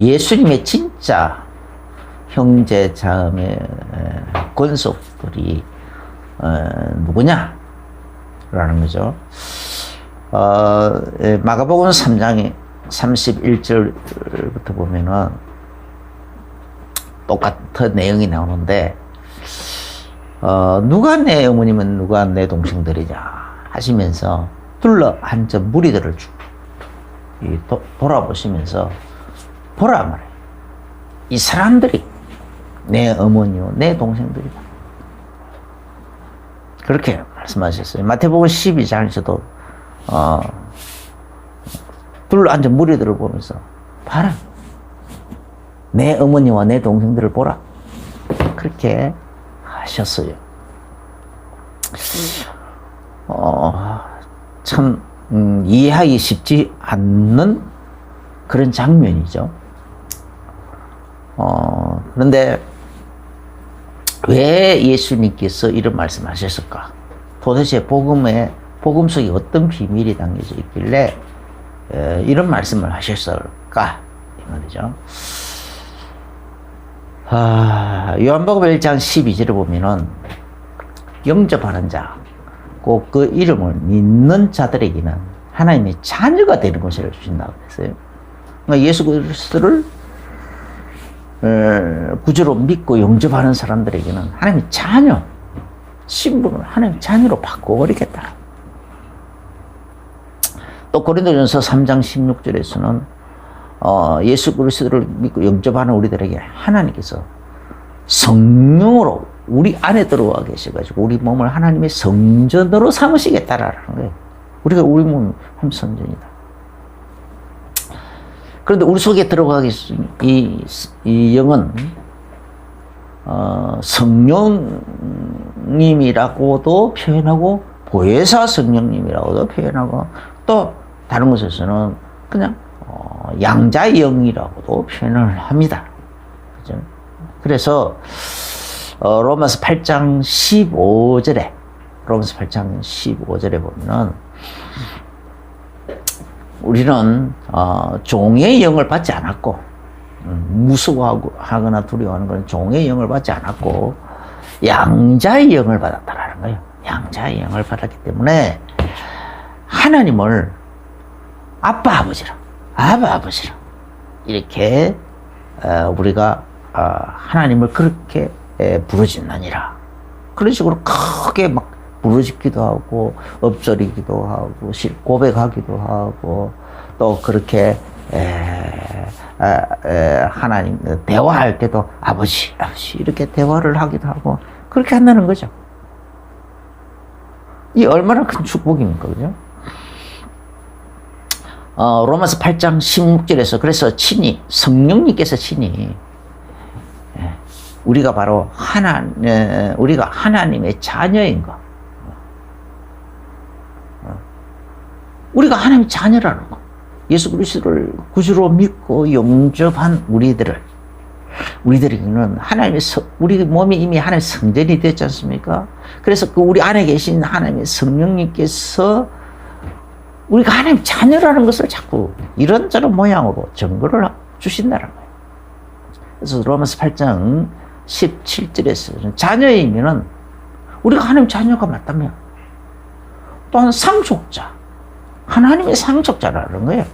예수님의 진짜 형제 자매 권속들이 누구냐라는 거죠. 마가복음 3장 31절부터 보면은 똑같은 내용이 나오는데 누가 내 어머니면 누가 내 동생들이냐 하시면서 둘러앉은 무리들을 돌아보시면서 보라 말해요. 이 사람들이 내 어머니요 내 동생들이다. 그렇게 말씀하셨어요. 마태복음 12장에서도 둘러앉은 무리들을 보면서 봐라. 내 어머니와 내 동생들을 보라. 그렇게 하셨어요. 참 이해하기 쉽지 않는 그런 장면이죠. 그런데 왜 예수님께서 이런 말씀하셨을까? 도대체 복음 속에 어떤 비밀이 담겨져 있길래 이런 말씀을 하셨을까? 이 말이죠. 요한복음 1장 12절을 보면은 영접하는 자, 꼭 그 이름을 믿는 자들에게는 하나님의 자녀가 되는 것을 주신다고 했어요. 그러니까 예수 그리스도를 구주로 믿고 영접하는 사람들에게는 하나님의 자녀, 신분을 하나님의 자녀로 바꿔버리겠다. 또 고린도전서 3장 16절에서는 예수 그리스도를 믿고 영접하는 우리들에게 하나님께서 성령으로 우리 안에 들어와 계셔가지고 우리 몸을 하나님의 성전으로 삼으시겠다라는 거예요. 우리가 우리 몸이 성전이다. 그런데 우리 속에 들어가기 이 영은 성령님이라고도 표현하고 보혜사 성령님이라고도 표현하고 또 다른 곳에서는 그냥 양자의 영이라고도 표현을 합니다. 그죠? 그래서 로마서 8장 15절에 보면은 우리는 종의 영을 받지 않았고 무서워하거나 두려워하는 것은 종의 영을 받지 않았고 양자의 영을 받았다라는 거예요. 양자의 영을 받았기 때문에 하나님을 아빠 아버지라 이렇게 우리가 하나님을 그렇게 부르짖느니라. 그런 식으로 크게 막 부르짖기도 하고 엎드리기도 하고 고백하기도 하고 또 그렇게 하나님 대화할 때도 아버지 이렇게 대화를 하기도 하고 그렇게 한다는 거죠. 이 얼마나 큰 축복입니까, 그죠? 로마서 8장 16절에서 그래서 성령님께서 친히 우리가 바로 우리가 하나님의 자녀인 것. 우리가 하나님의 자녀라는 것. 예수 그리스도를 구주로 믿고 영접한 우리들에게는 우리 몸이 이미 하나님의 성전이 됐지 않습니까? 그래서 그 우리 안에 계신 하나님의 성령님께서 우리가 하나님의 자녀라는 것을 자꾸 이런저런 모양으로 증거를 주신다는 거예요. 그래서 로마서 8장 17절에서 자녀이면은 우리가 하나님 자녀가 맞다면 또한 상속자, 하나님의 상속자라는 거예요.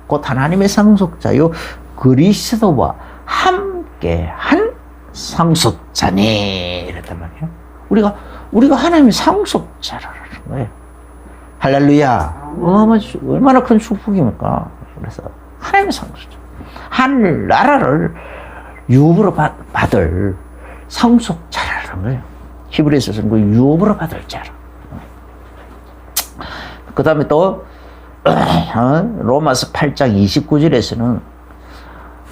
곧 하나님의 상속자요 그리스도와 함께한 상속자니 이랬단 말이에요. 우리가 하나님의 상속자라는 거예요. 할렐루야. 얼마나 큰 축복입니까? 그래서 하나님의 상속자, 하늘 나라를 유업으로 받을 상속자라는 거예요. 히브리서는 그 유업으로 받을 자라. 그 다음에 또 로마서 8장 29절에서는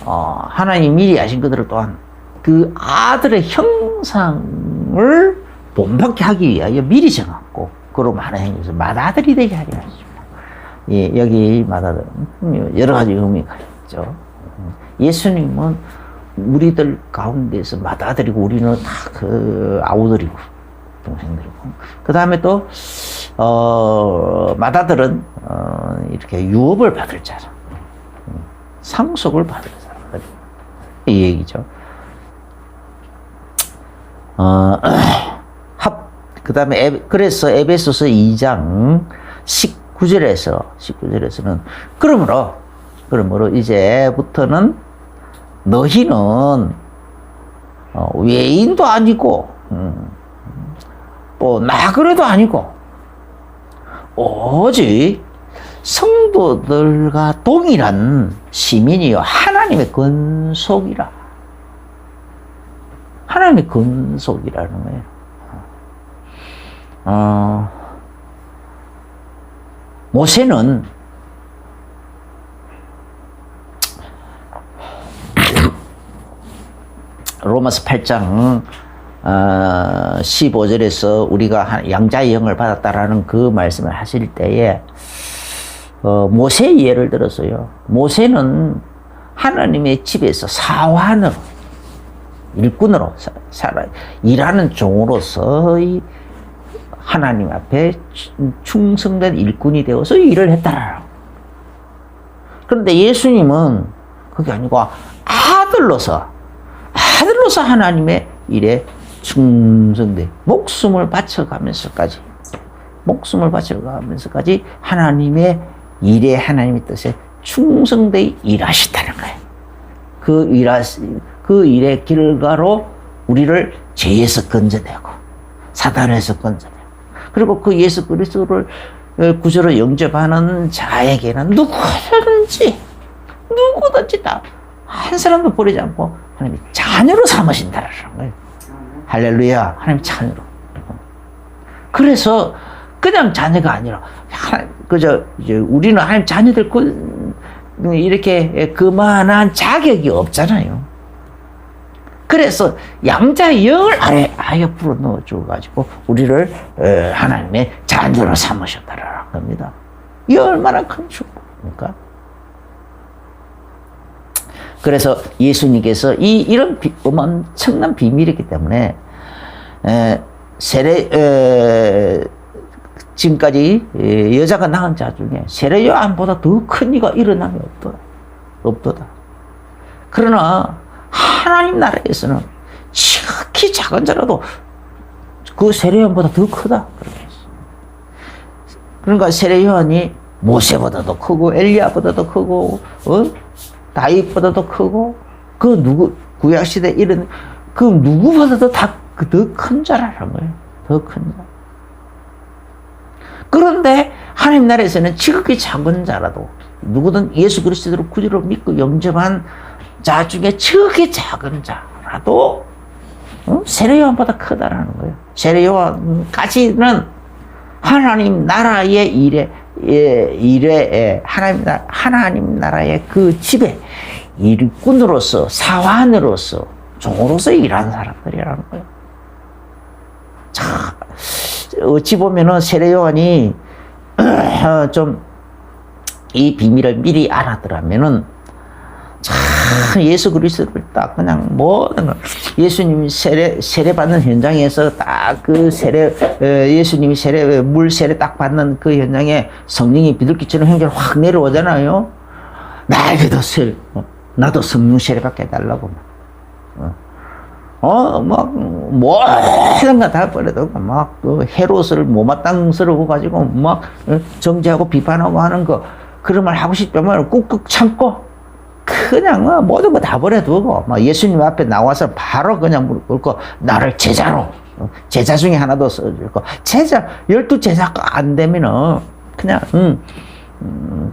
하나님이 미리 아신 그들을 또한 그 아들의 형상을 본받게 하기 위하여 미리 정하고 그로 많은 행위에서 맏아들이 되게 하려 하십니다. 예, 여기 맏아들 여러 가지 의미가 있죠. 예수님은 우리들 가운데서 맏아들이고 우리는 다 그 아우들이고 동생들이고 그 다음에 또 맏아들은 이렇게 유업을 받을 자라, 상속을 받을 사람. 이 얘기죠. 그 다음에 그래서 에베소서 2장 19절에서는 그러므로 이제부터는 너희는 외인도 아니고 또 나그네도 아니고 오직 성도들과 동일한 시민이요 하나님의 권속이라. 하나님의 권속이라는 거예요. 모세는 로마서 8장 15절에서 우리가 양자의 영을 받았다라는 그 말씀을 하실 때에 모세의 예를 들었어요. 모세는 하나님의 집에서 사환으로 일꾼으로 일하는 종으로서 하나님 앞에 충성된 일꾼이 되어서 일을 했다라. 그런데 예수님은 그게 아니고 아들로서 하나님의 일에 충성돼 목숨을 바쳐가면서까지 하나님의 일에 하나님의 뜻에 충성되이 일하시다는 거예요. 그 일의 결과로 우리를 죄에서 건져내고 사단에서 건져내고 그리고 그 예수 그리스도를 구주로 영접하는 자에게는 누구든지 다 한 사람도 버리지 않고 하나님이 자녀로 삼으신다는 거예요. 할렐루야. 하나님 자녀로. 그래서 그냥 자녀가 아니라 그저 이제 우리는 하나님 자녀들 이렇게 그만한 자격이 없잖아요. 그래서 양자의 영을 아예 불어 넣어 줘가지고 우리를 하나님의 자녀로 삼으셨다라는 겁니다. 이 얼마나 큰 축복입니까? 그래서 예수님께서 이런 엄청난 비밀이기 때문에 지금까지 여자가 낳은 자 중에 세례 요한보다 더 큰 이가 일어남이 없도다. 그러나 하나님 나라에서는 지극히 작은 자라도 그 세례 요한보다 더 크다. 그러니까 세례 요한이 모세보다도 크고 엘리야보다도 크고 다윗보다도 크고 구약시대 이런 그 누구보다도 다 더 큰 자라는 거예요. 더 큰 자. 그런데 하나님 나라에서는 지극히 작은 자라도 누구든 예수 그리스도를 구주로 믿고 영접한 자 중에 지극히 작은 자라도 세례 요한보다 크다라는 거예요. 세례 요한까지는 하나님 나라의 일에 하나님 나라의 그 집에 일꾼으로서 사환으로서 종으로서 일하는 사람들이라는 거예요. 자, 어찌 보면은 세례 요한이 좀 이 비밀을 미리 알았더라면은 참 예수 그리스도를 딱 그냥 모든 걸 예수님이 세례 받는 현장에서 딱 그 예수님이 물 세례 딱 받는 그 현장에 성령이 비둘기처럼 형제로 확 내려오잖아요. 나에게도 나도 성령 세례 받게 해달라고 막 모든 거 다 버려두고 막 그 헤롯을 못마땅스러워 가지고 막 정죄하고 비판하고 하는 거 그런 말 하고 싶으면 꾹꾹 참고 그냥 모든 거 다 버려두고 막 예수님 앞에 나와서 바로 그냥 무릎 꿇고 나를 제자로 제자 중에 하나도 써주고 12제자가 안 되면은 그냥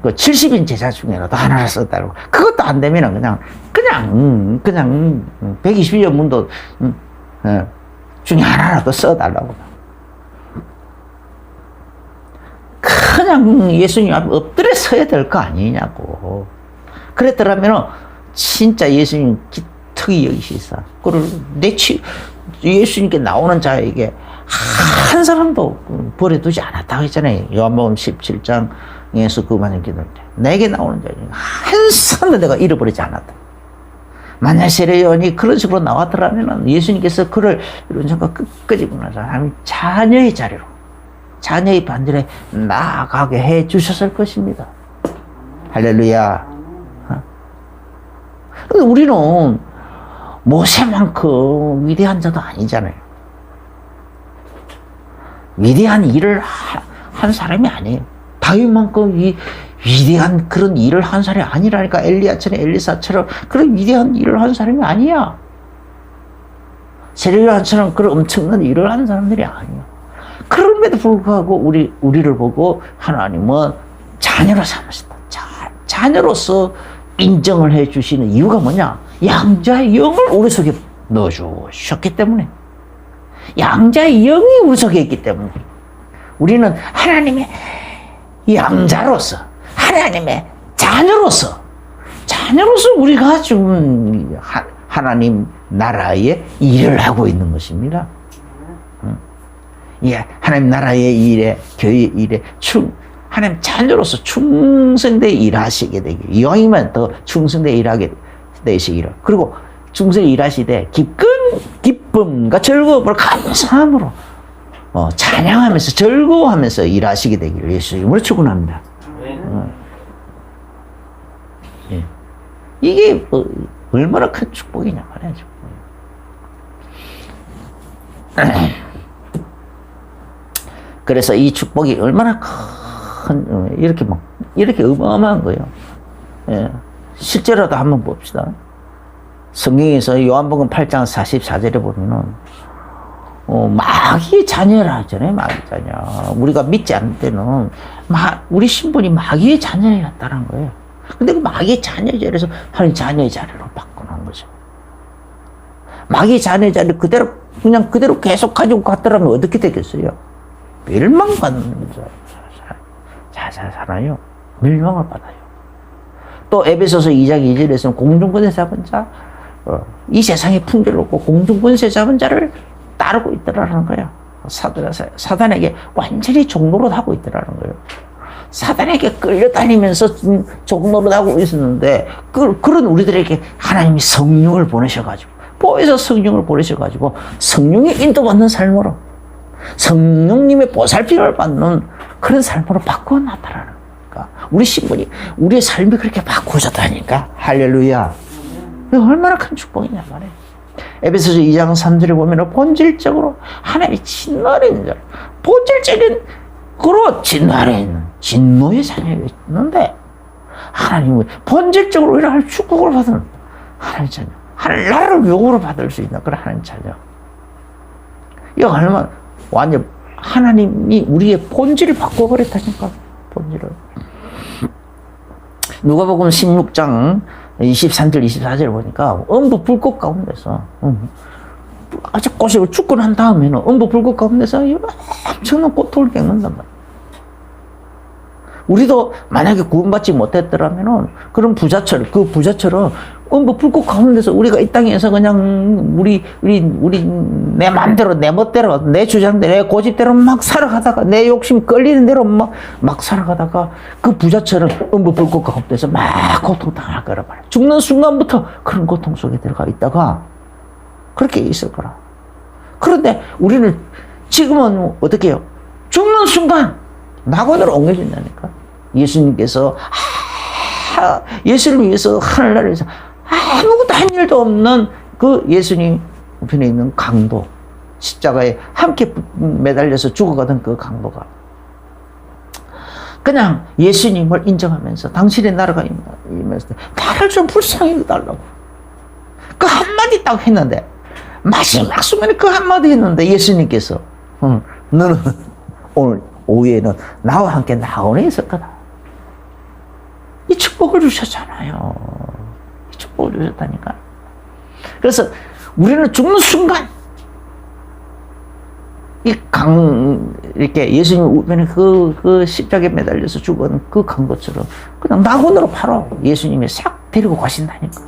그 70인 제자 중에라도 하나를 써달라고 그것도 안 되면은 그냥 120여 문도 중에 하나라도 써달라고 그냥 예수님 앞에 엎드려 서야 될 거 아니냐고. 그랬더라면 진짜 예수님 기특히 여기시사 그걸 예수님께 나오는 자에게 한 사람도 버려두지 않았다고 했잖아요. 요한복음 17장에서 그 말을 기도할 때 내게 나오는 자 중에 한 사람도 내가 잃어버리지 않았다. 만약 세례 요한이 그런 식으로 나왔더라면 예수님께서 그를 이런 생각 끝까지 보내서 자녀의 자리로 자녀의 반열에 나아가게 해 주셨을 것입니다. 할렐루야. 우리는 모세만큼 위대한 자도 아니잖아요. 위대한 일을 한 사람이 아니에요. 다윗만큼 위대한 그런 일을 한 사람이 아니라니까. 엘리야처럼 엘리사처럼 그런 위대한 일을 한 사람이 아니야. 세례요한처럼 그런 엄청난 일을 한 사람들이 아니야. 그럼에도 불구하고 우리를 보고 하나님은 자녀로 삼으셨다. 자녀로서 인정을 해 주시는 이유가 뭐냐? 양자의 영을 우리 속에 넣어주셨기 때문에. 양자의 영이 우리 속에 있기 때문에. 우리는 하나님의 양자로서, 하나님의 자녀로서 우리가 지금 하나님 나라의 일을 하고 있는 것입니다. 예, 하나님 나라의 일에, 교회의 일에 하나님 자녀로서 충성되게 일하시게 되기를, 이왕이면 더 충성되게 일하게 되시기를, 그리고 충성되게 일하시되 기쁨과 즐거움을 감사함으로 찬양하면서 즐거워하면서 일하시게 되기를 예수님으로 축원합니다. 예. 이게 얼마나 큰 축복이냐 말이죠. 그래서 이 축복이 얼마나 이렇게 어마어마한 거예요. 예. 실제로도 한번 봅시다. 성경에서 요한복음 8장 44절에 보면은 마귀의 자녀라 하잖아요. 마귀의 자녀. 우리가 믿지 않을 때는 우리 신분이 마귀의 자녀였다는 거예요. 근데 그 마귀의 자녀의 자리에서 하나님 자녀의 자리로 바꿔놓은 거죠. 마귀의 자녀의 자리를 그대로 계속 가지고 갔더라면 어떻게 되겠어요? 멸망받는 자잖아요. 멸망을 받아요. 또 에베소서 2장 2절에서는 공중권세 잡은 자, 이 세상의 풍조를 얻고 공중권세 잡은 자를 따르고 있더라는 거예요. 사단에게 완전히 종노릇하고 있더라는 거예요. 사단에게 끌려다니면서 종노릇하고 있었는데 그런 우리들에게 하나님이 성령을 보내셔가지고 보혜사 성령을 보내셔가지고 성령의 인도받는 삶으로 성령님의 보살핌을 받는 그런 삶으로 바꿔놨다라는 거니까 우리 신분이 우리의 삶이 그렇게 바꾸어졌다니까. 할렐루야. 얼마나 큰 축복이냐 말이에요. 에베소서 2장 3절에 보면 본질적으로 하나님의 진노에 있는 자, 본질적인 그로 진노에 있는 진노의 자녀였는데 하나님은 본질적으로 이런 축복을 받은 하나님의 자녀, 하나님 나라를 요구로 받을 수 있는 그런 하나님의 자녀. 이거 얼마나 완전 하나님이 우리의 본질을 바꿔버렸다니까. 본질을. 누가복음 16장 23절 24절 보니까 음부 불꽃 가운데서 아주 꼬시고 죽고 난 다음에는 음부 불꽃 가운데서 엄청난 고통을 겪는단 말이야. 우리도 만약에 구원받지 못했더라면은 그런 부자처럼 음부 불꽃 가운데서 우리가 이 땅에서 그냥 우리 내 마음대로 내 멋대로 내 주장대로 내 고집대로 막 살아가다가 내 욕심 끌리는 대로 막 살아가다가 그 부자처럼 음부 불꽃 가운데서 막 고통당할 거라 말이야. 죽는 순간부터 그런 고통 속에 들어가 있다가 그렇게 있을 거라. 그런데 우리는 지금은 어떻게 해요? 죽는 순간 낙원으로 옮겨진다니까. 예수님께서 예수를 위해서 하늘나라에서 아무것도 한 일도 없는 그 예수님 편에 있는 강도, 십자가에 함께 매달려서 죽어가던 그 강도가 그냥 예수님을 인정하면서 당신의 나라가 임했을 때 나를 좀 불쌍히 해달라고 그 한마디 딱 했는데 마지막 순간에 그 한마디 했는데 예수님께서 너는 오늘 오후에는 나와 함께 낙원에 있을 거다. 이 축복을 주셨잖아요. 이 축복을 주셨다니까. 그래서 우리는 죽는 순간 이렇게 예수님 우편에 그 십자가에 매달려서 죽은 그 강도처럼 그냥 낙원으로 바로 예수님이 싹 데리고 가신다니까.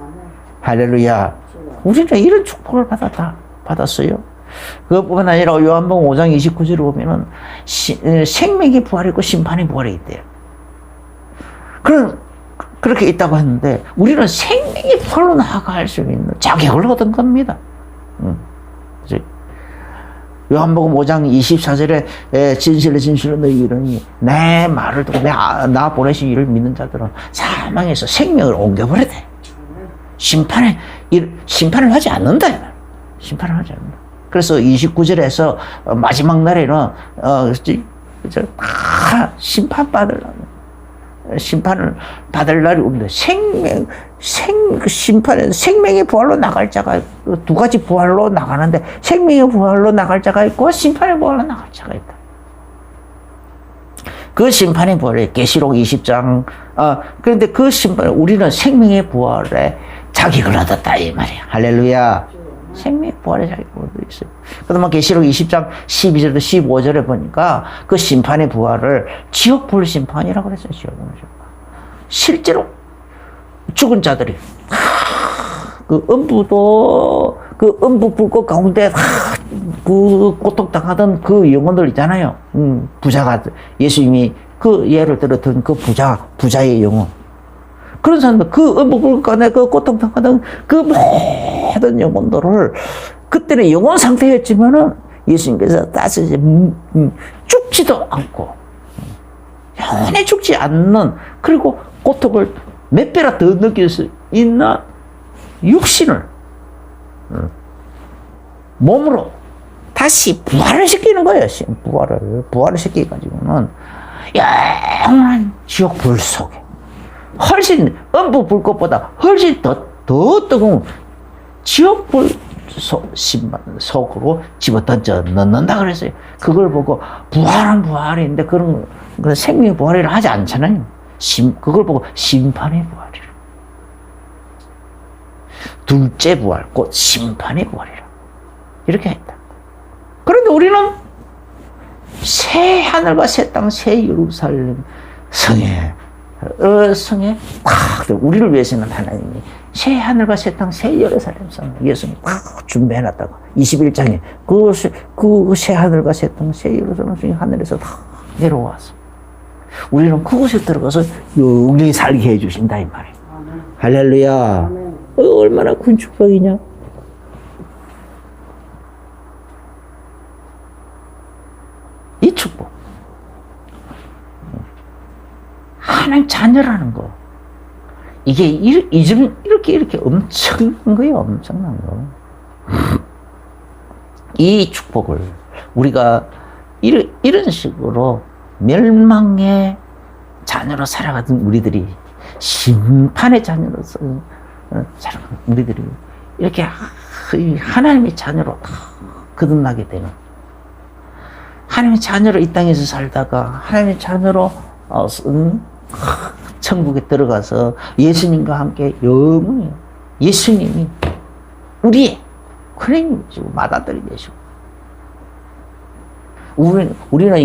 할렐루야. 우리는 이런 축복을 받았어요. 그것뿐만 아니라 요한복음 5장 29절을 보면은 생명의 부활이 있고 심판의 부활이 있대요. 그렇게 있다고 했는데 우리는 생명의 부활로 나아갈 수 있는 자격을 얻은 겁니다. 요한복음 5장 24절에 진실로 너희 이르니 내 말을 듣고 나 보내신 이를 믿는 자들은 사망에서 생명을 옮겨버려야 돼. 심판을 하지 않는다. 심판을 하지 않는다. 그래서 29절에서 마지막 날에는, 다 심판을 받을 날이 옵니다. 생명의 부활로 나갈 자가 있고, 두 가지 부활로 나가는데, 생명의 부활로 나갈 자가 있고, 심판의 부활로 나갈 자가 있다. 그 심판의 부활에 계시록 20장, 그런데 그 우리는 생명의 부활에 자격을 얻었다, 이 말이야. 할렐루야. 생명의 부활에 자격을 얻고 있어요. 그러면 계시록 20장 12절부터 15절에 보니까 그 심판의 부활을 지옥불 심판이라고 그랬어요. 지옥불 심판. 실제로 죽은 자들이 그 음부 불꽃 가운데 그 고통당하던 그 영혼들 있잖아요. 부자가 예수님이 그 예를 들었던 그 부자의 영혼. 그런 사람들, 그 음부 불꽃 가운데 그 고통당하던 그 모든 영혼들을 그때는 영혼 상태였지만은 예수님께서 따스히 죽지도 않고 영원히 죽지 않는, 그리고 고통을 몇 배나 더 느낄 수 있는 육신을 몸으로 다시 부활을 시키는 거예요. 부활을 시켜가지고는 영원한 지옥 불 속에 훨씬 음부 불꽃보다 훨씬 더 뜨거운 지옥 불 속으로 집어던져 넣는다 그랬어요. 그걸 보고 부활인데 그런 생명의 부활이라 하지 않잖아요. 그걸 보고 심판의 부활이라. 둘째 부활, 곧 심판의 부활이라. 이렇게 했다. 그런데 우리는 새 하늘과 새 땅, 새 예루살렘 성에 우리를 위해서는 하나님이 새 하늘과 새 땅, 새 예루살렘 성 예수님 딱 준비해놨다고 21장에 그 새 하늘과 새 땅, 새 예루살렘 성이 하늘에서 다 내려와서 우리는 그곳에 들어가서 영원히 살게 해주신다 이 말이에요. 할렐루야. 얼마나 큰 축복이냐. 이 축복. 하나님 자녀라는 거. 이게 이렇게 엄청난 거예요. 엄청난 거. 이 축복을 우리가 이런 식으로 멸망의 자녀로 살아가던 우리들이 심판의 자녀로서 살아가는 우리들이 이렇게 하나님의 자녀로 거듭나게 되는, 하나님의 자녀로 이 땅에서 살다가 하나님의 자녀로 천국에 들어가서 예수님과 함께 영원히 예수님이 우리의 크레임이시고 맏아들이 되시고, 우리는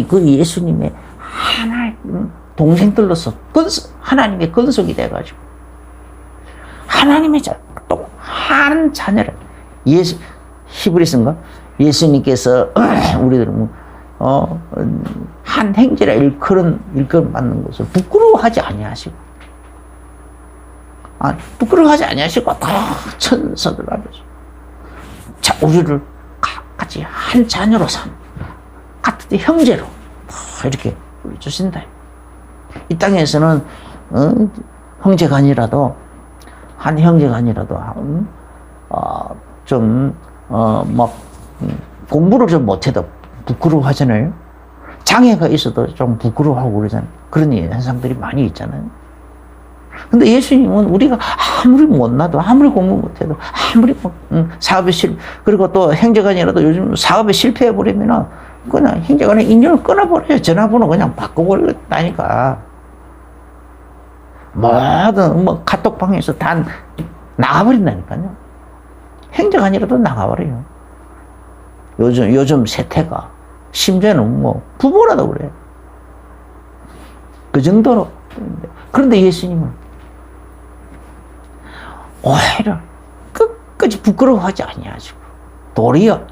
그 예수님의 하나님 동생들로서 하나님의 근속이 돼가지고 하나님의 또 한 자녀를 히브리서인가 예수님께서 우리들은 한 행제라 일컬음 받는 것을 부끄러워하지 아니하시고, 부끄러워하지 아니하시고 다 천사들 앞에서 우리를 같이 한 자녀로 같은 형제로 이렇게 주신다. 이 땅에서는 형제가 아니라도 한 형제가 아니라도 공부를 좀 못해도 부끄러워하잖아요. 장애가 있어도 좀 부끄러워하고 그러잖아요. 그런 현상들이 많이 있잖아요. 근데 예수님은 우리가 아무리 못나도, 아무리 공부 못해도, 아무리 사업에 그리고 또 행정관이라도 요즘 사업에 실패해버리면은 그냥 행정관의 인연을 끊어버려요. 전화번호 그냥 바꿔버린다니까. 뭐든 카톡방에서 다 나가버린다니까요. 행정관이라도 나가버려요. 요즘 세태가 심지어는 부모라도 그래요. 그 정도로. 그런데 예수님은 오히려 끝까지 부끄러워하지 아니하시고 도리어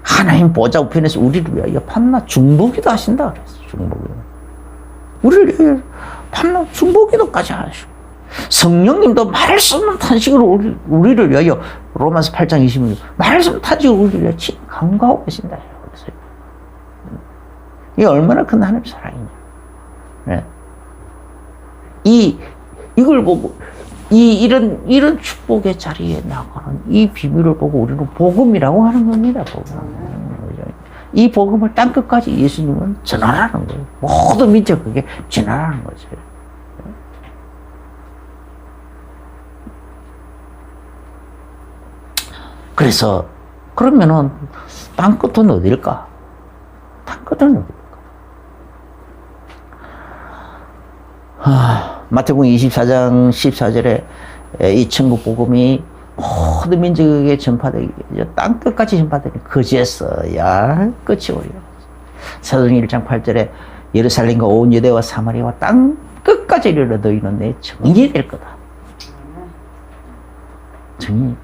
하나님 보좌 우편에서 우리를 위하여 밤낮 중보기도 하신다 그랬어. 중보기도. 우리를 위하여 밤낮 중보기도까지 하시고, 성령님도 말할 수 없는 탄식으로 우리를 위하여 로마서 8장 26절 말할 수 없는 탄식으로 우리를 위하여 간구하고 계신다 그랬어요. 이게 얼마나 큰 하나님의 사랑이냐. 네. 이걸 보고 이런 축복의 자리에 나가는 이 비밀을 보고 우리는 복음이라고 하는 겁니다. 이 복음을 땅끝까지 예수님은 전하라는 거예요. 모든 민족에게 전하라는 거죠. 그래서 그러면은 땅끝은 어딜까? 땅끝은 어딜까? 마태복음 24장 14절에 이 천국 복음이 모든 민족에게 전파되기, 땅끝까지 전파되니 그제서야 끝이 오리라. 사도행 1장 8절에 예루살렘과 온 유대와 사마리아와 땅끝까지 이르러 너희는 내 증인이 될 거다. 증인이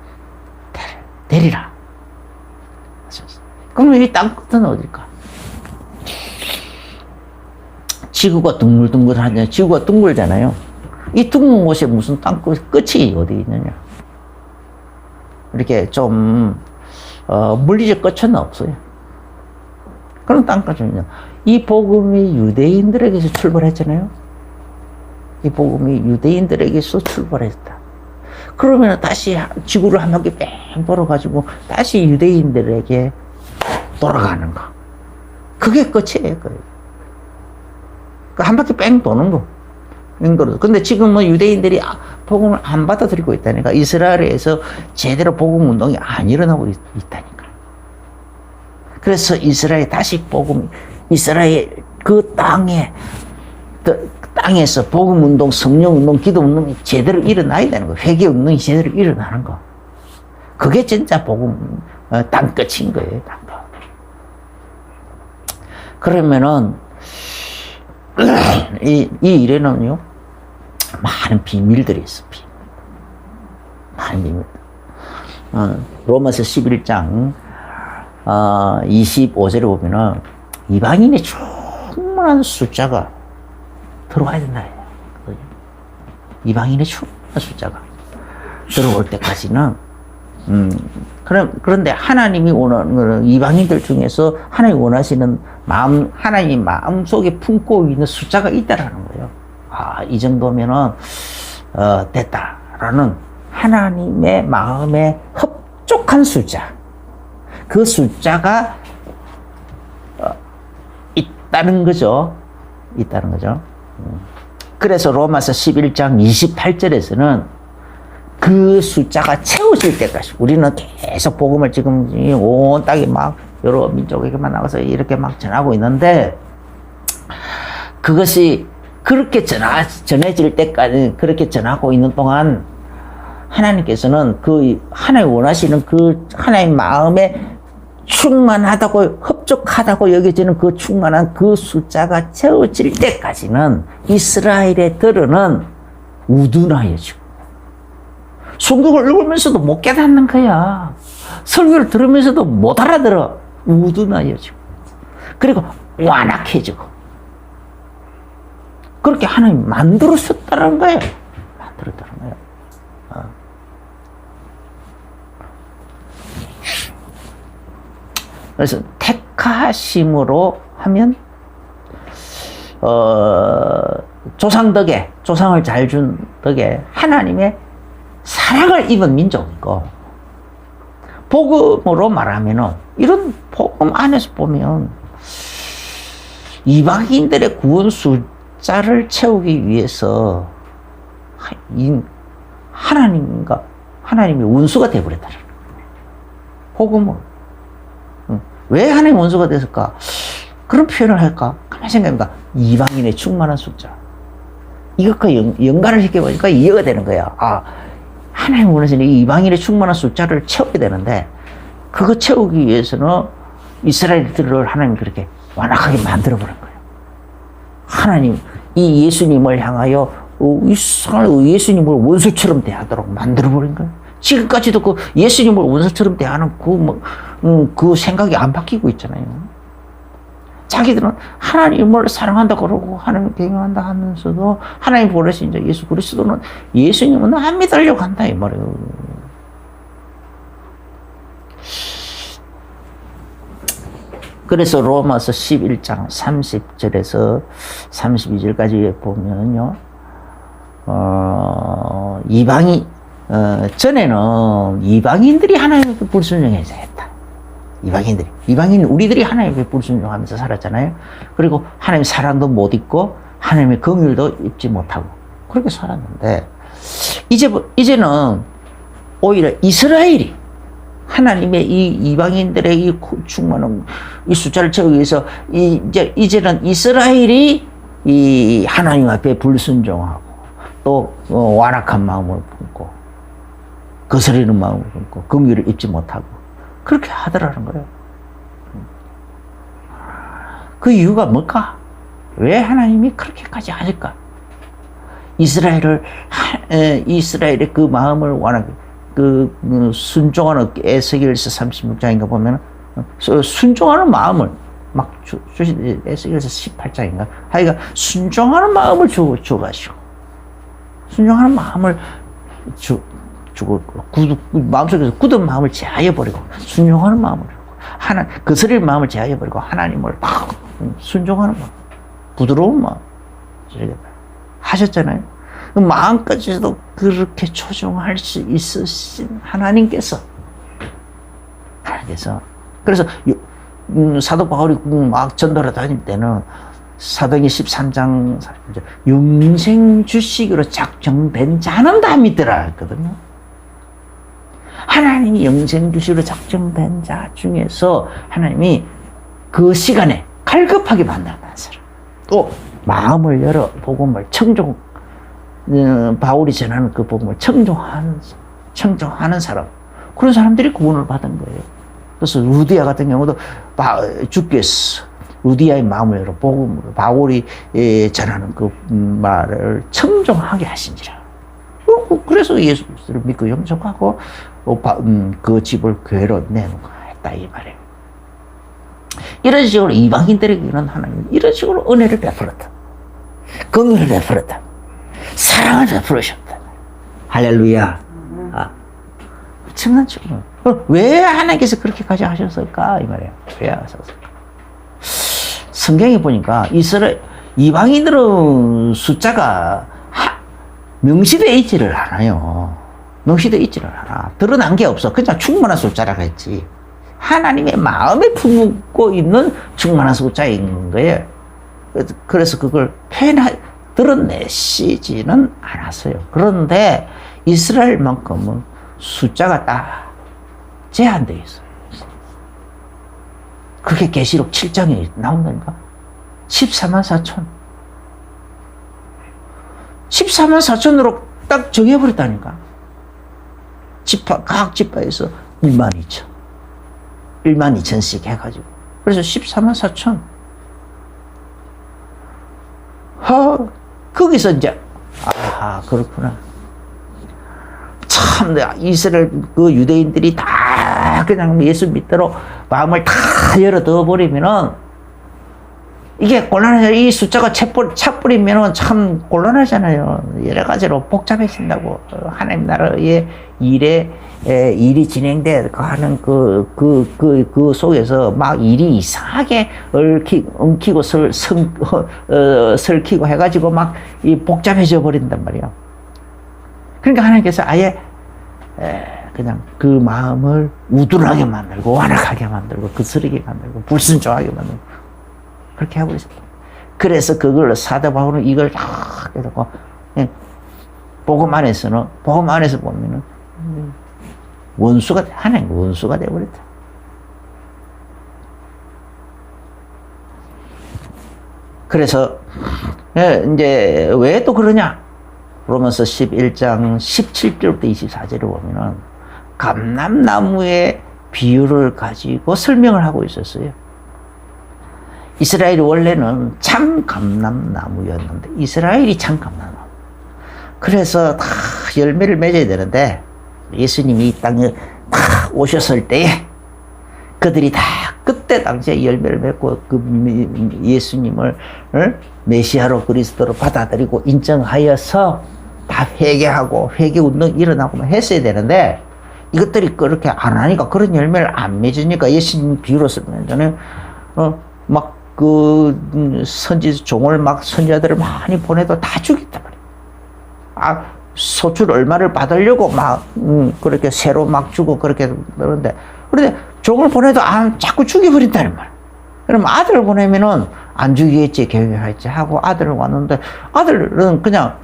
되리라. 그럼 이 땅끝은 어딜까? 지구가 둥글둥글하잖아요. 지구가 둥글잖아요. 이 둥근 곳에 무슨 끝이 어디 있느냐? 이렇게 좀 물리적 끝은 없어요. 그럼 땅끝은요. 이 복음이 유대인들에게서 출발했잖아요. 이 복음이 유대인들에게서 출발했다. 그러면 다시 지구를 한 바퀴 뺑 돌아가지고 다시 유대인들에게 돌아가는 거. 그게 끝이에요. 한 바퀴 뺑 도는 거. 근데 지금은 유대인들이 복음을 안 받아들이고 있다니까. 이스라엘에서 제대로 복음 운동이 안 일어나고 있다니까. 그래서 이스라엘 다시 이스라엘 그 땅에서 복음 운동, 성령 운동, 기도 운동이 제대로 일어나야 되는 거. 회개 운동이 제대로 일어나는 거. 그게 진짜 복음 땅끝인 거예요. 땅끝. 그러면은 이 일에는요 많은 비밀들이 있어. 많은 비밀. 로마서 11장 25절에 보면은 이방인의 충분한 숫자가 들어와야 된다. 이방인의 충분한 숫자가 들어올 때까지는 그런데 하나님이 원하는 이방인들 중에서 하나님이 원하시는 마음, 하나님 마음속에 품고 있는 숫자가 있다라는 거예요. 이 정도면은 됐다라는 하나님의 마음에 흡족한 숫자, 그 숫자가 있다는 거죠. 그래서 로마서 11장 28절에서는 그 숫자가 채워질 때까지 우리는 계속 복음을 지금 온 땅에 막 여러 민족에게만 나가서 이렇게 막 전하고 있는데, 그것이 그렇게 전해질 때까지 그렇게 전하고 있는 동안 하나님께서는 그 하나님 원하시는 그 하나님 마음에 충만하다고 흡족하다고 여겨지는 그 충만한 그 숫자가 채워질 때까지는 이스라엘의 들은 우둔하여지고 성경을 읽으면서도 못 깨닫는 거야. 설교를 들으면서도 못 알아들어. 우둔하여지고 그리고 완악해지고 그렇게 하나님 만들었다는 거예요. 만들었다는 거예요. 그래서 택하심으로 하면 조상 덕에, 조상을 잘 준 덕에 하나님의 사랑을 입은 민족이고, 복음으로 말하면은 이런 복음 안에서 보면 이방인들의 구원 숫자를 채우기 위해서 하나님의 원수가 되어버렸다는 거예요. 복음으로. 왜 하나님 원수가 됐을까? 그런 표현을 할까? 가만히 생각해보니까 이방인의 충만한 숫자. 이것과 연관을 시켜보니까 이해가 되는 거야. 하나님 원하시는 이 이방인의 충만한 숫자를 채워야 되는데, 그거 채우기 위해서는 이스라엘들을 하나님 그렇게 완악하게 만들어버린 거예요. 하나님, 이 예수님을 향하여 예수님을 원수처럼 대하도록 만들어버린 거예요. 지금까지도 그 예수님을 원수처럼 대하는 그 생각이 안 바뀌고 있잖아요. 자기들은 하나님을 사랑한다 그러고 하나님을 경외한다 하면서도 하나님 보내신 이제 예수 그리스도는 예수님은 안 믿으려고 한다 이 말이에요. 그래서 로마서 11장 30절에서 32절까지 보면요, 전에는 이방인들이 하나님께 불순종해서 했다. 우리들이 하나님께 불순종하면서 살았잖아요. 그리고 하나님의 사랑도 못 입고, 하나님의 긍휼도 입지 못하고, 그렇게 살았는데, 이제는 오히려 이스라엘이 하나님의 이 이방인들의 이 충만한 이 숫자를 채우기 위해서 이제는 이스라엘이 이 하나님 앞에 불순종하고 또 완악한 마음을 품고 거스르는 마음을 품고 긍휼을 입지 못하고 그렇게 하더라는 거예요. 그 이유가 뭘까? 왜 하나님이 그렇게까지 하실까? 이스라엘의 그 마음을 완악하게 순종하는 에스겔서 36장인가 보면 순종하는 마음을 막 에스겔서 18장인가 하여간 순종하는 마음을 주가시고 순종하는 마음을 주고 마음속에서 굳은 마음을 제하여 버리고 순종하는 마음을 거스릴 마음을 제하여 버리고 하나님을 막 순종하는 마음, 부드러운 마음 하셨잖아요. 그 마음까지도 그렇게 조정할 수 있으신 하나님께서 그래서 사도 바울이 막 전도를 다닐 때는 사도행전 13장 영생 주시기로 작정된 자는 다 믿더라 했거든요. 하나님이 영생 주시기로 작정된 자 중에서 하나님이 그 시간에 갈급하게 만난다는 사람, 또 마음을 열어 복음을 바울이 전하는 그 복음을 청종하는 사람, 그런 사람들이 구원을 받은 거예요. 그래서 루디아 같은 경우도 주께서 루디아의 마음을 열어 복음으로 바울이 전하는 그 말을 청종하게 하신지라. 그래서 예수를 믿고 영접하고 그 집을 교회로 내놓고 했다 이 말이에요. 이런 식으로 이방인들에게는 하나님 이런 식으로 은혜를 베풀었다, 긍휼을 베풀었다, 사랑을 베풀으셨다. 할렐루야. 엄청난 축복. 왜 하나님께서 그렇게까지 하셨을까 이 말이에요. 왜 하셨을까? 성경에 보니까 이방인들은 숫자가 명시되어 있지를 않아요. 명시되어 있지를 않아. 드러난 게 없어. 그냥 충만한 숫자라고 했지. 하나님의 마음에 품고 있는 충만한 숫자인 거예요. 그래서 그걸 드러내시지는 않았어요. 그런데 이스라엘만큼은 숫자가 딱 제한되어 있어요. 그게 계시록 7장에 나온다니까. 14만 4천. 14만 4천으로 딱 정해버렸다니까. 각 지파에서 1만 2천. 1만 2천씩 해가지고. 그래서 14만 4천. 거기서 이제, 그렇구나. 참, 이스라엘 그 유대인들이 다 그냥 예수 믿도록 마음을 다 열어둬버리면은 이게 곤란해요. 이 숫자가 차버리면은 참 곤란하잖아요. 여러 가지로 복잡해진다고. 하나님 나라의 일이 진행돼 가는 그 속에서 막 일이 이상하게 엉키고 설키고 해가지고 막 복잡해져 버린단 말이야. 그러니까 하나님께서 아예 그냥 그 마음을 우둔하게 만들고 완악하게 만들고 거스르게 만들고 불순종하게 만들고 그렇게 해버렸어요. 그래서 그걸로 사도 바울은 이걸 다 해놓고 복음 안에서 보면은 하나님 원수가 되어버렸다. 그래서 이제 왜 또 그러냐? 로마서 11장 17절부터 24절을 보면은 감람나무의 비유를 가지고 설명을 하고 있었어요. 이스라엘이 원래는 참 감람나무였는데 이스라엘이 참 감람나무. 그래서 다 열매를 맺어야 되는데 예수님이 이 땅에 다 오셨을 때에 그들이 다 그때 당시에 열매를 맺고 그 예수님을 메시아로 그리스도로 받아들이고 인정하여서 다 회개하고 회개운동 일어나고 했어야 되는데 이것들이 그렇게 안 하니까 그런 열매를 안 맺으니까 예수님 비유로 쓰면 막 그 종을 막 선지자들을 많이 보내도 다 죽였단 말이에요. 소출 얼마를 받으려고 막, 그렇게 새로 막 주고 그렇게 그러는데, 그런데 종을 보내도 자꾸 죽여버린다는 말. 그럼 아들을 보내면은 안 죽이겠지, 계획하겠지 하고 아들을 왔는데, 아들은 그냥,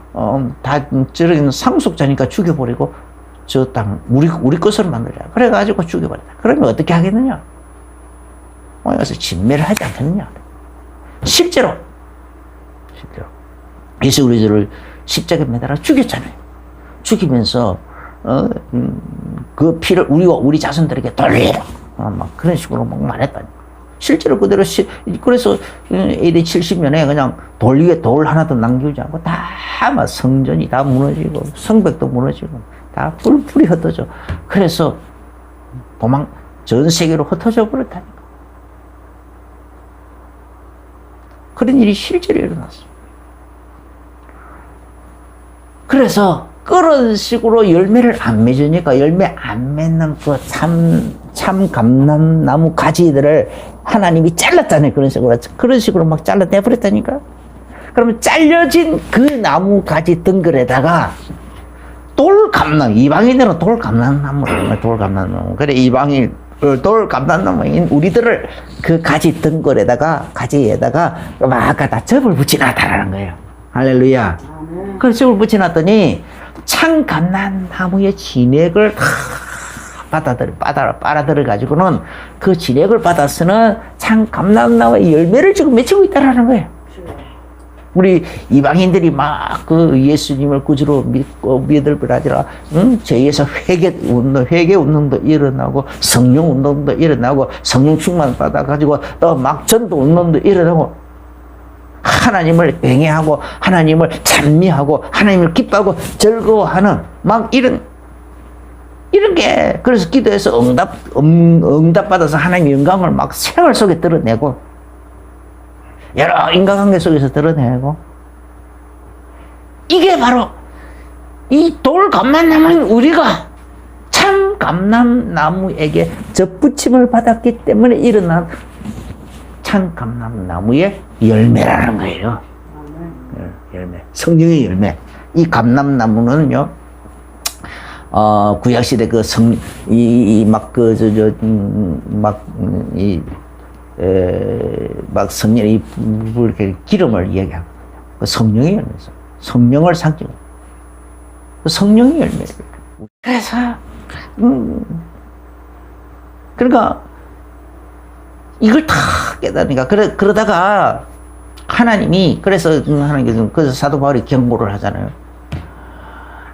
다 저런 상속자니까 죽여버리고, 저 땅, 우리 것으로 만들자. 그래가지고 죽여버린다. 그러면 어떻게 하겠느냐? 여기서 진멸을 하지 않겠느냐? 실제로 예수 그리스도를 십자가에 매달아 죽였잖아요. 죽이면서 그 피를 우리 자손들에게 돌리라. 막 그런 식으로 막 말했다니. 실제로 그대로 그래서 AD 70년에 그냥 돌 위에 돌 하나도 남기지 않고 다 막 성전이 다 무너지고 성벽도 무너지고 다 뿔뿔이 흩어져. 그래서 전 세계로 흩어져 버렸다니까. 그런 일이 실제로 일어났어. 그래서 그런 식으로 열매를 안 맺으니까 열매 안 맺는 그 참 감람나무 가지들을 하나님이 잘랐다네. 그런 식으로 막 잘라내버렸다니까. 그러면 잘려진 그 나무 가지 덩굴에다가 돌감람, 이방인들은 돌감람나무를, 돌감람나무. 그래, 이방인, 돌감람나무인 우리들을 그 가지에다가 막 갖다 접을 붙여놨다라는 거예요. 할렐루야. 그래서 접을 붙여놨더니 참 감람나무의 진액을 다 빨아들여 가지고는 그 진액을 받아서는 참 감람나무의 열매를 지금 맺히고 있다라는 거예요. 우리 이방인들이 막 그 예수님을 구주로 믿을 뿐아니라 죄에서 회개 운동도 일어나고 성령 운동도 일어나고 성령 충만 받아가지고 또 막 전도 운동도 일어나고 하나님을 경외하고 하나님을 찬미하고 하나님을 기뻐하고 즐거워하는 막 이런 게 그래서 기도해서 응답 받아서 하나님의 영광을 막 생활 속에 드러내고 여러 인간관계 속에서 드러내고 이게 바로 이 돌감람나무인 우리가 참 감람나무에게 접붙임을 받았기 때문에 일어난 참 감람나무의 열매라는 거예요. 열매, 성령의 열매. 이 감람나무는요, 구약시대 막 성령의 이렇게 기름을 이야기하거든요. 그 성령의 열매죠. 성령을 삼키고 그 성령의 열매를. 그래서 그러니까 이걸 다 깨달으니까 그러다가 하나님이 그래서 사도 바울이 경고를 하잖아요.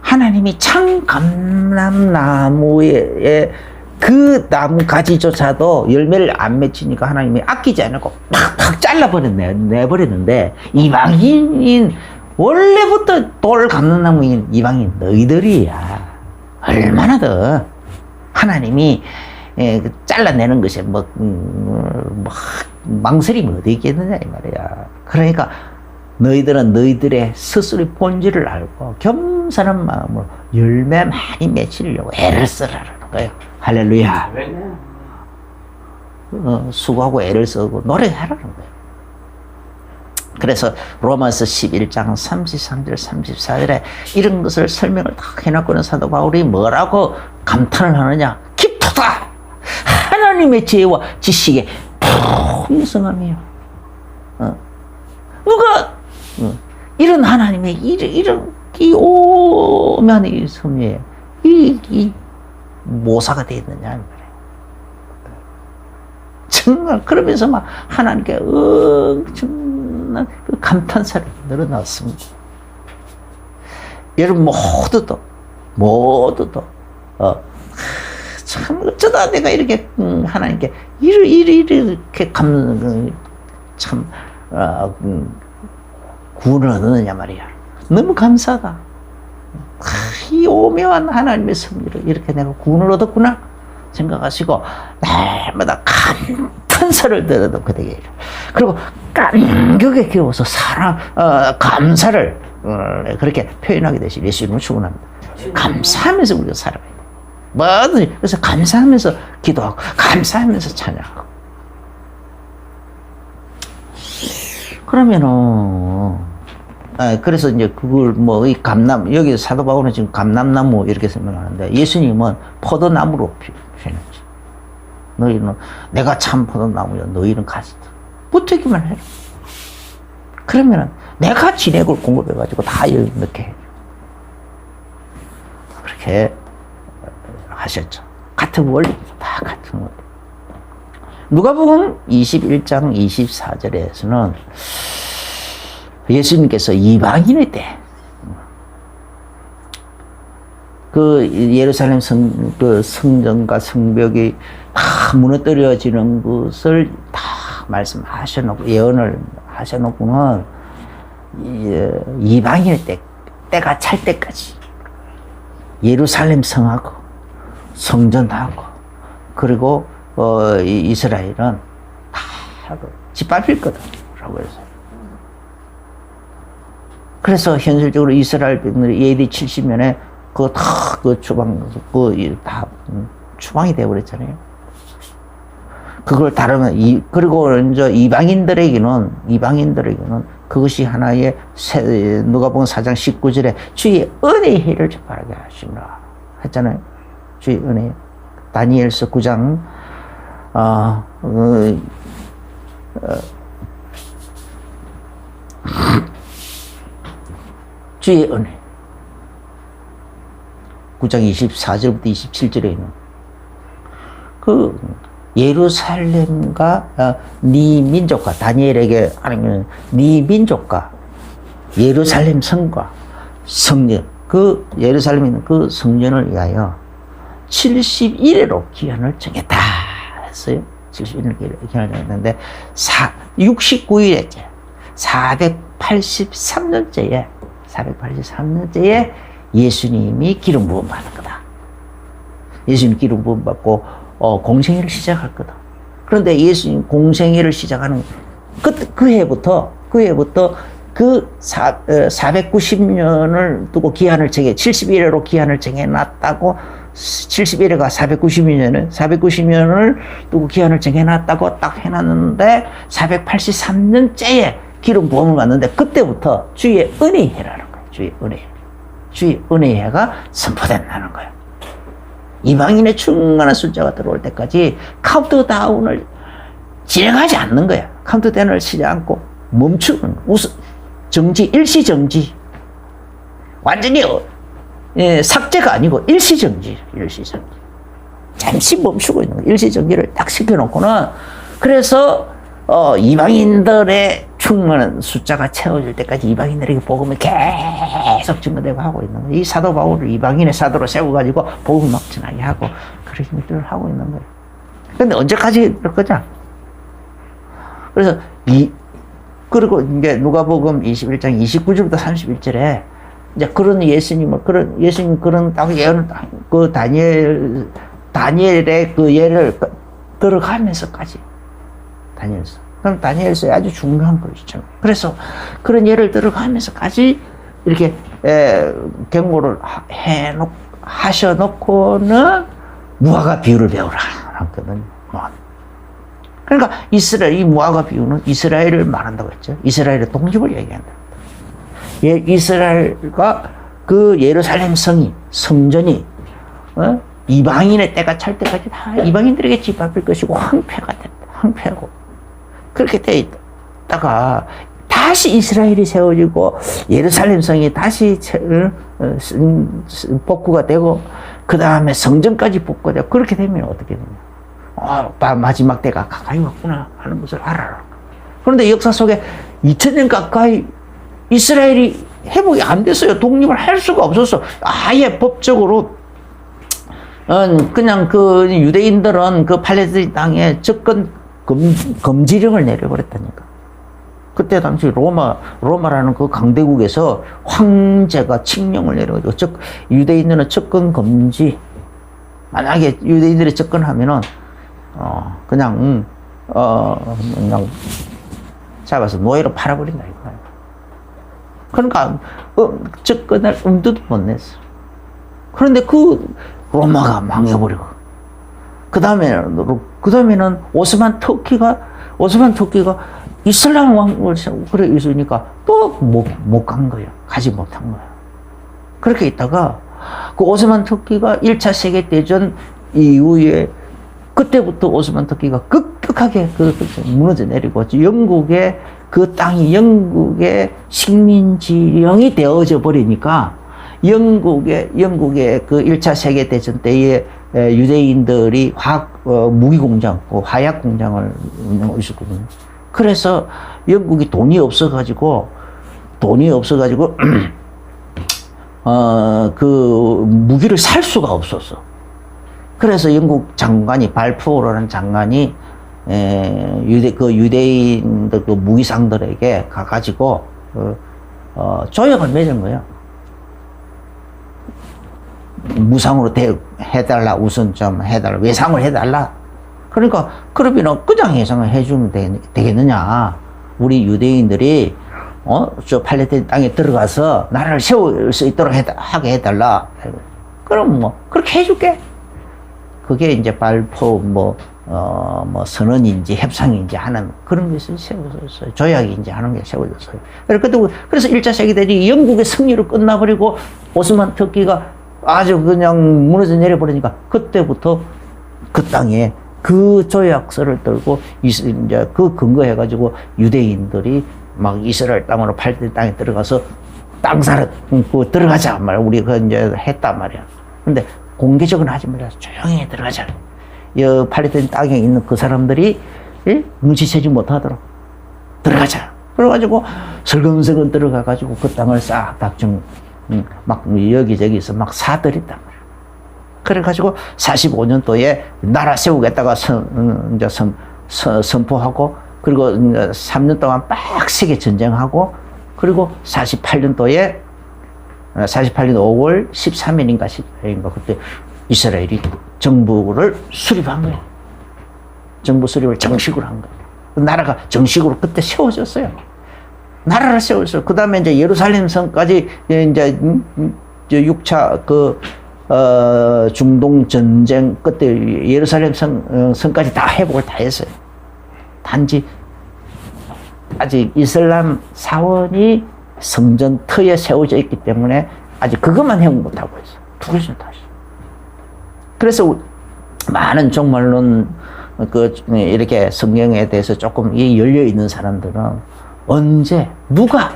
하나님이 참 감람나무의 그 나무 가지조차도 열매를 안 맺히니까 하나님이 아끼지 않고 팍팍 내버렸는데 이방인인 원래부터 돌 감람나무인 이방인 너희들이야 얼마나 더 하나님이 잘라내는 것에 망설임이 어디 있겠느냐 이 말이야. 그러니까 너희들은 너희들의 스스로의 본질을 알고 겸손한 마음으로 열매 많이 맺히려고 애를 쓰라는 거예요. 할렐루야. 수고하고 애를 쓰고 노력하라는 거예요. 그래서 로마서 11장 33절 34절에 이런 것을 설명을 딱 해놨고는 사도 바울이 뭐라고 감탄을 하느냐. 깊다. 하나님의 지혜와 지식에 풍성함이요. 누가 이런 하나님의 이런 이 오면 이 섭리에 이 모사가 되어 있느냐. 정말 그러면서 막 하나님께 엄청난 그 감탄사를 늘어놨습니다. 여러분 모두도 참 어쩌다 내가 이렇게 하나님께 이렇게 참 구원을 얻느냐 말이야. 너무 감사하다. 이 오묘한 하나님의 섭리로 이렇게 내가 구원을 얻었구나 생각하시고 날마다 감탄사를 들어놓게 되게 해요. 그리고 감격에 겨워서 감사를 그렇게 표현하게 되시 예수님을 축원합니다. 감사하면서 우리가 살아가야 돼. 뭐든지 그래서 감사하면서 기도하고 감사하면서 찬양하고. 그러면은 그래서 이제 그걸 뭐, 이 감람, 여기 사도 바울은 지금 감람나무 이렇게 설명하는데, 예수님은 포도나무로 표현했죠. 너희는, 내가 참 포도나무야. 너희는 가지다. 붙들기만 해라. 그러면은, 내가 진액을 공급해가지고 다 여기 넣게 해요. 그렇게 하셨죠. 같은 원리입니다. 다 같은 원리. 누가복음 21장 24절에서는 예수님께서 이방인의 때, 그 예루살렘 성전과 성벽이 다 무너뜨려지는 것을 다 말씀하셔놓고, 예언을 하셔놓고는, 이방인의 때가 찰 때까지 예루살렘 성하고, 성전하고, 그리고, 이스라엘은 다 짓밟힐 거다. 라고 해서. 그래서 현실적으로 이스라엘 백성들이 AD 70년에 그거 다, 추방이 되어버렸잖아요. 그걸 다루면, 그리고 이제 이방인들에게는 그것이 하나의, 누가복음 4장 19절에 주의 은혜의 해를 바라게 하시라 했잖아요. 주의 은혜. 다니엘서 9장, 주의 은혜. 9장 24절부터 27절에 있는 그 예루살렘과 네 민족과, 다니엘에게 하는 네 민족과 예루살렘 성과 성전, 그 예루살렘에 있는 그 성전을 위하여 71회로 기한을 정했다 했어요. 71일 기한을 정했는데 69일째 483년째에 예수님이 기름 부음 받는 거다. 예수님 기름 부음 받고 공생애를 시작할 거다. 그런데 예수님 공생애를 시작하는 그 해부터 그 490년을 두고 기한을 정해, 71회로 기한을 정해놨다고, 71회가 490년을 두고 기한을 정해놨다고 딱 해놨는데 483년째에 기름 부음을 받는데, 그때부터 주의 은혜해라는 거예요. 주의 은혜가 선포된다는 거예요. 이방인의 충만한 숫자가 들어올 때까지 카운트다운을 진행하지 않는 거야. 카운트다운을 치지 않고 멈추는, 일시정지. 완전히 삭제가 아니고 일시정지. 잠시 멈추고 있는 거야. 일시정지를 딱 시켜놓고는, 그래서 이방인들의 충만한 숫자가 채워질 때까지 이방인들에게 복음을 계속 증거되고 하고 있는 거예요. 이 사도 바울을 이방인의 사도로 세워가지고 복음을 막 전하게 하고 그런 일들을 하고 있는 거예요. 근데 언제까지 그럴 거냐? 그래서 그리고 이제 누가복음 21장 29절부터 31절에 이제 예수님 그런 딱 예언을 그 다니엘의 그 예를 들어가면서까지 그럼 다니엘서에 아주 중요한 것이죠. 그래서 그런 예를 들어가면서까지 이렇게 경고를 하셔놓고는 무화과 비유를 배우라 하거든요. 그러니까 이 무화과 비유는 이스라엘을 말한다고 했죠. 이스라엘의 독립을 얘기한다. 이스라엘과 그 예루살렘 성전이 이방인의 때가 찰 때까지 다 이방인들에게 짓밟힐 것이고 황폐하고 그렇게 돼 있다가 다시 이스라엘이 세워지고 예루살렘 성이 다시 복구가 되고 그 다음에 성전까지 복구가 되고 그렇게 되면 어떻게 되냐? 마지막 때가 가까이 왔구나 하는 것을 알아라. 그런데 역사 속에 2000년 가까이 이스라엘이 회복이 안 됐어요. 독립을 할 수가 없었어. 아예 법적으로 그냥 그 유대인들은 그 팔레스타인 땅에 접근 금지령을 내려버렸다니까. 그때 당시 로마라는 그 강대국에서 황제가 칙령을 내려가지고 유대인들은 접근 금지. 만약에 유대인들이 접근하면은 그냥 잡아서 노예로 팔아버린다 이거예요. 그러니까 접근할 엄두도 못 냈어. 그런데 그 로마가 망해버리고 그 다음에는 오스만 터키가 이슬람 왕국을 그래 있으니까 또 못 간 거예요. 가지 못한 거예요. 그렇게 있다가 그 오스만 터키가 1차 세계대전 이후에 그때부터 오스만 터키가 급격하게 무너져 내리고 영국의 그 땅이 영국의 식민지령이 되어져 버리니까 영국의 그 1차 세계대전 때에 유대인들이 무기 공장, 화약 공장을 운영하고 있었거든요. 그래서 영국이 돈이 없어가지고 그 무기를 살 수가 없었어. 그래서 영국 장관이 발포로라는 장관이 유대인들 그 무기상들에게 가가지고 조약을 맺은 거예요. 무상으로 해달라, 우선 좀 해달라, 외상을 해달라. 그러니까 그러면 그냥 외상을 해주면 되겠느냐. 우리 유대인들이 저 팔레스타인 땅에 들어가서 나라를 세울 수 있도록 하게 해달라. 그럼 뭐 그렇게 해줄게. 그게 이제 발포 선언인지 협상인지 하는 그런 것이 세워졌어요. 조약인지 하는 게 세워졌어요. 그래서 1차 세계대전이 영국의 승리로 끝나버리고 오스만 터키가 아주 그냥 무너져 내려버리니까 그때부터 그 땅에 그 조약서를 들고 이제 그 근거해가지고 유대인들이 막 이스라엘 땅으로 팔레스타인 땅에 들어가서 땅 사러 들어가자 말이야. 우리 그 이제 했단 말이야. 근데 공개적으로 하지 말자. 조용히 들어가자. 이 팔레스타인 땅에 있는 그 사람들이 눈치채지 못하도록 들어가자. 그래가지고 설근설근 들어가가지고 그 땅을 싹 다 막 여기저기서 막 사들였단 말이야. 그래가지고 45년도에 나라 세우겠다가 선포하고 그리고 3년 동안 빡세게 전쟁하고 그리고 48년도에 48년 5월 13일인가 14일인가 그때 이스라엘이 정부를 수립한 거예요. 정부 수립을 정식으로 한 거예요. 나라가 정식으로 그때 세워졌어요. 나라를 세웠어요. 그 다음에 이제 예루살렘 성까지 이제 6차 중동 전쟁 그때 예루살렘 성까지 다 회복을 다 했어요. 단지 아직 이슬람 사원이 성전 터에 세워져 있기 때문에 아직 그것만 회복 못하고 있어요. 두 개씩 다시. 그래서 많은 종말론 이렇게 성경에 대해서 조금 열려 있는 사람들은 언제 누가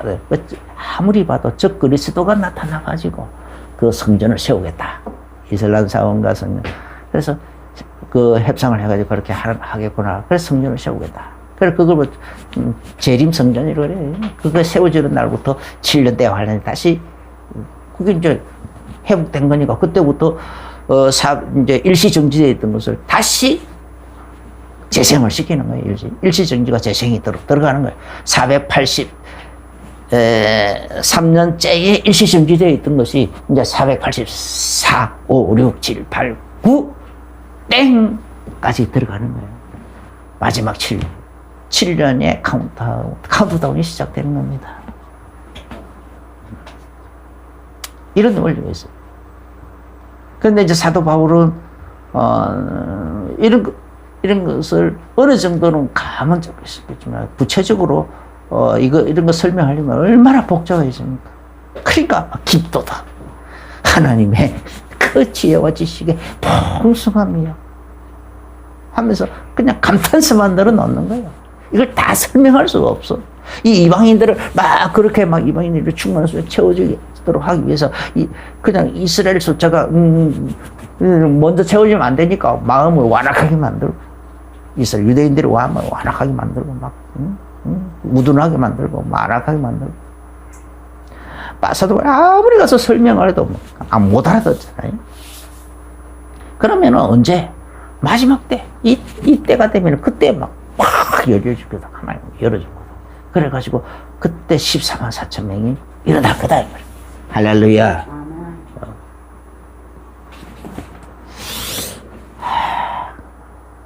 아무리 봐도 저 그리스도가 나타나가지고 그 성전을 세우겠다. 이슬람 사원과 성전. 그래서 그 협상을 해가지고 그렇게 하겠구나. 그래서 성전을 세우겠다. 그래서 그걸 재림 성전이라고 그래요. 그거 세워지는 날부터 7년 때 관련이 다시 그게 이제 회복된 거니까 그때부터 이제 일시 정지되어 있던 것을 다시 재생을 시키는 거예요. 일시정지가 재생이 들어가는 거예요. 483년째에 일시정지되어 있던 것이 이제 484, 5, 6, 7, 8, 9, 땡까지 들어가는 거예요. 마지막 7년의 카운트다운이 시작되는 겁니다. 이런 원리가 있어요. 그런데 이제 사도 바울은 이런 것을 어느 정도는 감은 잡을 수 있겠지만 구체적으로 이런 거 설명하려면 얼마나 복잡해집니까? 그러니까 기도다. 하나님의 그 지혜와 지식의 풍성함이요. 하면서 그냥 감탄사만 늘어 놓는 거예요. 이걸 다 설명할 수가 없어. 이 이방인들을 막 그렇게 막 이방인들을 충만한 수에 채워주도록 하기 위해서 그냥 이스라엘 숫자가 먼저 채워지면 안 되니까 마음을 완악하게 만들고 이스라엘 유대인들이 마음을 완악하게 만들고 막 우둔하게 만들고 완악하게 만들고 빠사도 아무리 가서 설명을 해도 못 알아듣잖아요. 그러면 언제 마지막 때 이때가 되면 그때 막 열려주거든. 하나님 열어주거든. 그래가지고 그때 14만 4천 명이 일어날 거다 이 말이야. 할렐루야.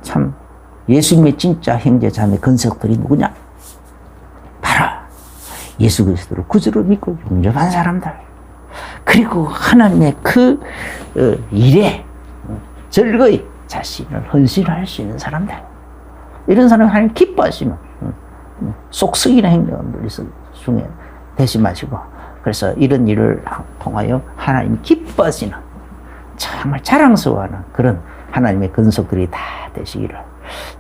참 예수님의 진짜 형제 자매 건석들이 누구냐? 바로 예수 그리스도를 구주로 믿고 용접한 사람들. 그리고 하나님의 그 일에 즐거이 자신을 헌신할 수 있는 사람들. 이런 사람이 하나님 기뻐하시면 속 썩이는 행동들 중에 되지 마시고, 그래서 이런 일을 통하여 하나님이 기뻐하시는, 정말 자랑스러워하는 그런 하나님의 근속들이 다 되시기를,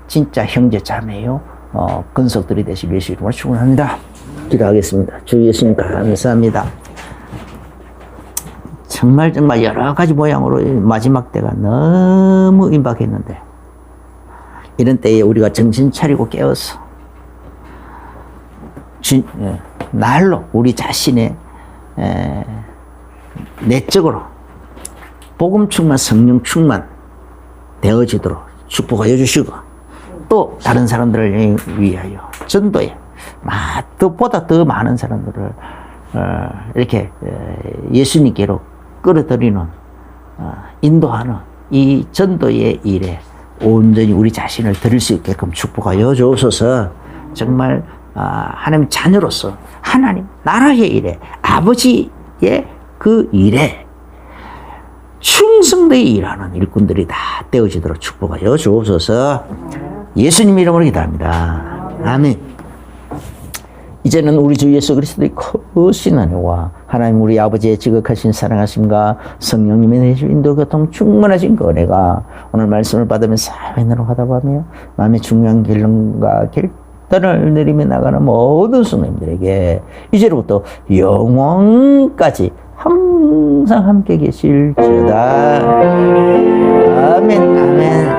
진짜 형제 자매요 근속들이 되시길 예수 이름으로 축원합니다. 기도하겠습니다. 주 예수님 감사합니다. 정말 여러 가지 모양으로 마지막 때가 너무 임박했는데, 이런 때에 우리가 정신 차리고 깨어서 날로 우리 자신의 내적으로 복음 충만, 성령 충만 되어지도록 축복하여 주시고, 또 다른 사람들을 위하여 전도에 보다 더 많은 사람들을 이렇게 예수님께로 끌어들이는, 인도하는 이 전도의 일에 온전히 우리 자신을 드릴 수 있게끔 축복하여 주옵소서. 정말 하나님 자녀로서 하나님 나라의 일에, 아버지의 그 일에 충성되이 일하는 일꾼들이 다 되어지도록 축복하여 주옵소서. 예수님 이름으로 기도합니다. 아멘. 이제는 우리 주 예수 그리스도의 크신 은혜와 하나님 우리 아버지의 지극하신 사랑하심과 성령님의 내주 인도 교통 충만하신 그 은혜가 오늘 말씀을 받으면서 사회내로 하다보며 마음의 중요한 결론과 결단을 내리며 나가는 모든 성도님들에게 이제로부터 영원까지 항상 함께 계실지어다. 아멘, 아멘.